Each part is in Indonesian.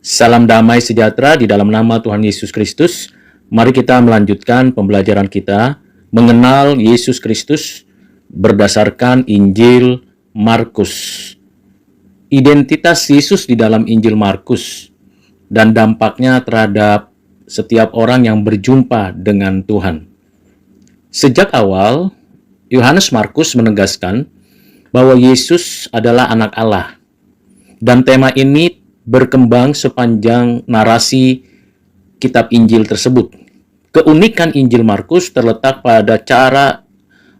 Salam damai sejahtera di dalam nama Tuhan Yesus Kristus. Mari kita melanjutkan pembelajaran kita mengenal Yesus Kristus berdasarkan Injil Markus. Identitas Yesus di dalam Injil Markus dan dampaknya terhadap setiap orang yang berjumpa dengan Tuhan. Sejak awal, Yohanes Markus menegaskan bahwa Yesus adalah anak Allah. Dan tema ini berkembang sepanjang narasi kitab Injil tersebut. Keunikan Injil Markus terletak pada cara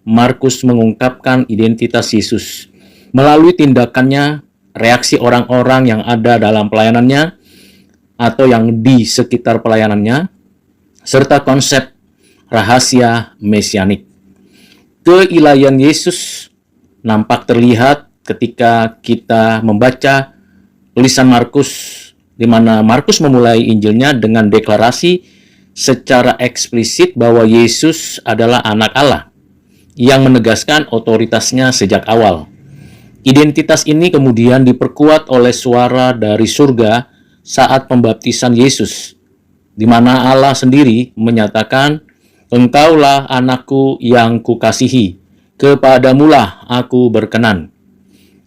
Markus mengungkapkan identitas Yesus melalui tindakannya, reaksi orang-orang yang ada dalam pelayanannya atau yang di sekitar pelayanannya, serta konsep rahasia mesianik. Keilahian Yesus nampak terlihat ketika kita membaca tulisan Markus, di mana Markus memulai Injilnya dengan deklarasi secara eksplisit bahwa Yesus adalah anak Allah, yang menegaskan otoritasnya sejak awal. Identitas ini kemudian diperkuat oleh suara dari surga saat pembaptisan Yesus, di mana Allah sendiri menyatakan, "Engkaulah anakku yang kukasihi, kepadamulah aku berkenan."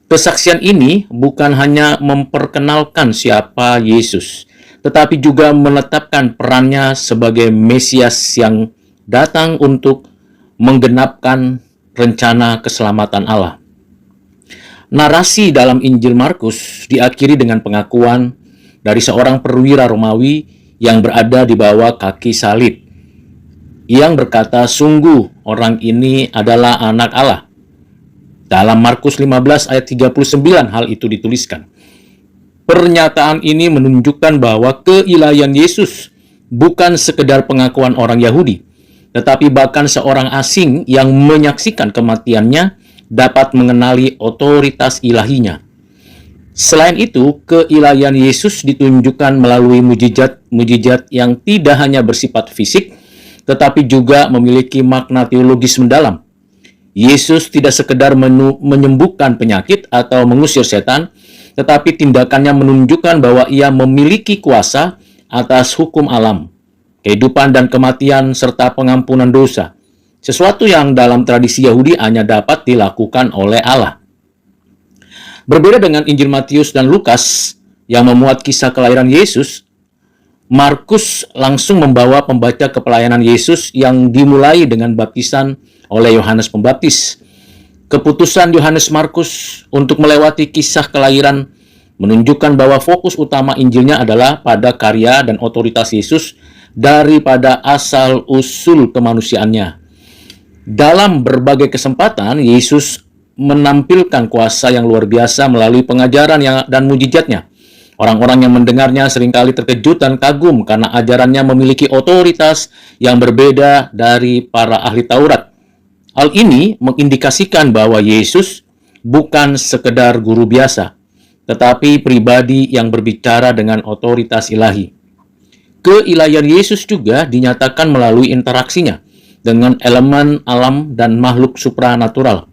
Kesaksian ini bukan hanya memperkenalkan siapa Yesus, tetapi juga menetapkan perannya sebagai Mesias yang datang untuk menggenapkan rencana keselamatan Allah. Narasi dalam Injil Markus diakhiri dengan pengakuan dari seorang perwira Romawi yang berada di bawah kaki salib, yang berkata, "Sungguh orang ini adalah anak Allah." Dalam Markus 15 ayat 39 hal itu dituliskan. Pernyataan ini menunjukkan bahwa keilahian Yesus bukan sekedar pengakuan orang Yahudi, tetapi bahkan seorang asing yang menyaksikan kematiannya dapat mengenali otoritas ilahinya. Selain itu, keilahian Yesus ditunjukkan melalui mujizat yang tidak hanya bersifat fisik, tetapi juga memiliki makna teologis mendalam. Yesus tidak sekedar menyembuhkan penyakit atau mengusir setan, tetapi tindakannya menunjukkan bahwa ia memiliki kuasa atas hukum alam, kehidupan dan kematian, serta pengampunan dosa. Sesuatu yang dalam tradisi Yahudi hanya dapat dilakukan oleh Allah. Berbeda dengan Injil Matius dan Lukas yang memuat kisah kelahiran Yesus, Markus langsung membawa pembaca ke pelayanan Yesus yang dimulai dengan baptisan oleh Yohanes Pembaptis. Keputusan Yohanes Markus untuk melewati kisah kelahiran menunjukkan bahwa fokus utama Injilnya adalah pada karya dan otoritas Yesus daripada asal-usul kemanusiaannya. Dalam berbagai kesempatan, Yesus menampilkan kuasa yang luar biasa melalui pengajaran dan mujizatnya. Orang-orang yang mendengarnya seringkali terkejut dan kagum karena ajarannya memiliki otoritas yang berbeda dari para ahli Taurat. Hal ini mengindikasikan bahwa Yesus bukan sekedar guru biasa, tetapi pribadi yang berbicara dengan otoritas ilahi. Keilahian Yesus juga dinyatakan melalui interaksinya dengan elemen alam dan makhluk supranatural.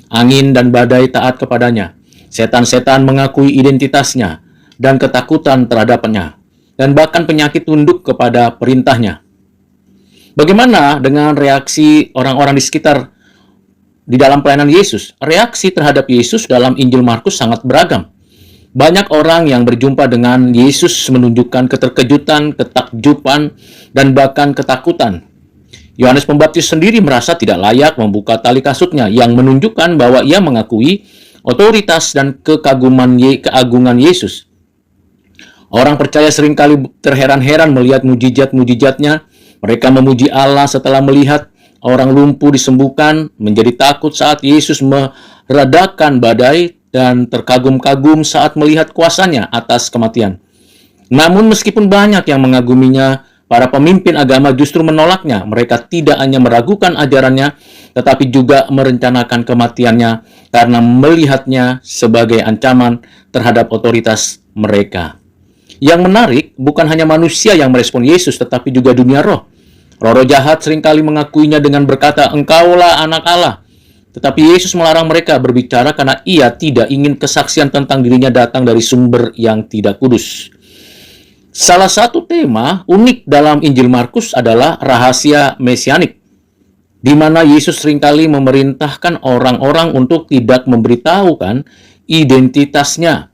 Angin dan badai taat kepadanya. Setan-setan mengakui identitasnya dan ketakutan terhadapnya, dan bahkan penyakit tunduk kepada perintahnya. Bagaimana dengan reaksi orang-orang di sekitar di dalam pelayanan Yesus? Reaksi terhadap Yesus dalam Injil Markus sangat beragam. Banyak orang yang berjumpa dengan Yesus menunjukkan keterkejutan, ketakjuban, dan bahkan ketakutan. Yohanes Pembaptis sendiri merasa tidak layak membuka tali kasutnya, yang menunjukkan bahwa ia mengakui otoritas dan keagungan Yesus. Orang percaya seringkali terheran-heran melihat mujizat-mujizatnya. Mereka memuji Allah setelah melihat orang lumpuh disembuhkan, menjadi takut saat Yesus meredakan badai, dan terkagum-kagum saat melihat kuasanya atas kematian. Namun meskipun banyak yang mengaguminya, para pemimpin agama justru menolaknya. Mereka tidak hanya meragukan ajarannya, tetapi juga merencanakan kematiannya karena melihatnya sebagai ancaman terhadap otoritas mereka. Yang menarik, bukan hanya manusia yang merespon Yesus, tetapi juga dunia roh. Roh-roh jahat seringkali mengakuinya dengan berkata, "Engkaulah anak Allah." Tetapi Yesus melarang mereka berbicara karena ia tidak ingin kesaksian tentang dirinya datang dari sumber yang tidak kudus. Salah satu tema unik dalam Injil Markus adalah rahasia mesianik, di mana Yesus seringkali memerintahkan orang-orang untuk tidak memberitahukan identitasnya.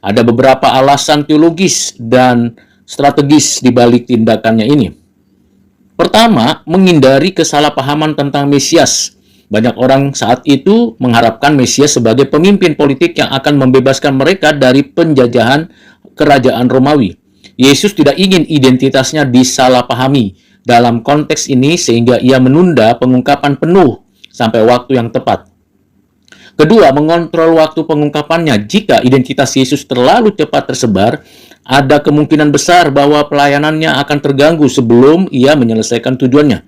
Ada beberapa alasan teologis dan strategis di balik tindakannya ini. Pertama, menghindari kesalahpahaman tentang Mesias. Banyak orang saat itu mengharapkan Mesias sebagai pemimpin politik yang akan membebaskan mereka dari penjajahan kerajaan Romawi. Yesus tidak ingin identitasnya disalahpahami dalam konteks ini sehingga ia menunda pengungkapan penuh sampai waktu yang tepat. Kedua, mengontrol waktu pengungkapannya. Jika identitas Yesus terlalu cepat tersebar, ada kemungkinan besar bahwa pelayanannya akan terganggu sebelum ia menyelesaikan tujuannya.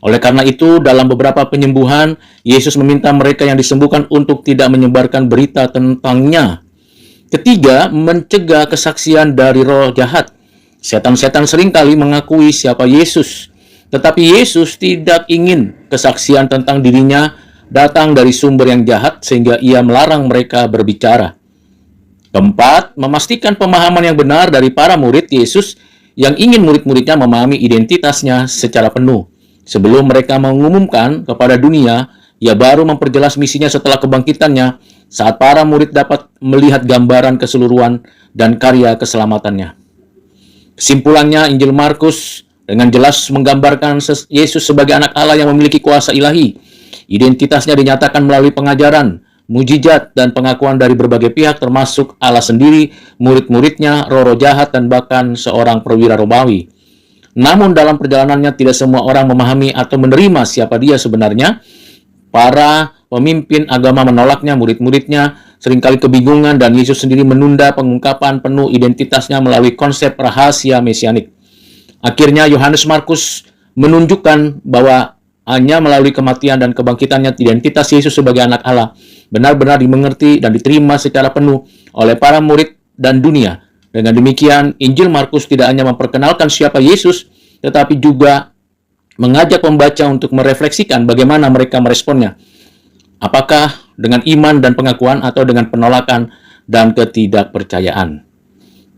Oleh karena itu, dalam beberapa penyembuhan, Yesus meminta mereka yang disembuhkan untuk tidak menyebarkan berita tentangnya. Ketiga, mencegah kesaksian dari roh jahat. Setan-setan seringkali mengakui siapa Yesus, tetapi Yesus tidak ingin kesaksian tentang dirinya datang dari sumber yang jahat sehingga ia melarang mereka berbicara. Keempat, memastikan pemahaman yang benar dari para murid Yesus yang ingin murid-muridnya memahami identitasnya secara penuh. Sebelum mereka mengumumkan kepada dunia, ia baru memperjelas misinya setelah kebangkitannya, saat para murid dapat melihat gambaran keseluruhan dan karya keselamatannya. Kesimpulannya, Injil Markus dengan jelas menggambarkan Yesus sebagai anak Allah yang memiliki kuasa ilahi. Identitasnya dinyatakan melalui pengajaran, mujizat, dan pengakuan dari berbagai pihak termasuk Allah sendiri, murid-muridnya, roh-roh jahat, dan bahkan seorang perwira Romawi. Namun dalam perjalanannya tidak semua orang memahami atau menerima siapa dia sebenarnya. Para pemimpin agama menolaknya, murid-muridnya seringkali kebingungan, dan Yesus sendiri menunda pengungkapan penuh identitasnya melalui konsep rahasia mesianik. Akhirnya Yohanes Markus menunjukkan bahwa hanya melalui kematian dan kebangkitannya identitas Yesus sebagai anak Allah benar-benar dimengerti dan diterima secara penuh oleh para murid dan dunia. Dengan demikian, Injil Markus tidak hanya memperkenalkan siapa Yesus, tetapi juga mengajak pembaca untuk merefleksikan bagaimana mereka meresponnya. Apakah dengan iman dan pengakuan atau dengan penolakan dan ketidakpercayaan?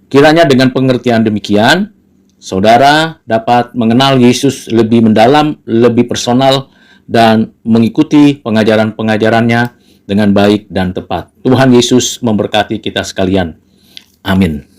Kiranya dengan pengertian demikian, saudara dapat mengenal Yesus lebih mendalam, lebih personal, dan mengikuti pengajaran-pengajarannya dengan baik dan tepat. Tuhan Yesus memberkati kita sekalian. Amin.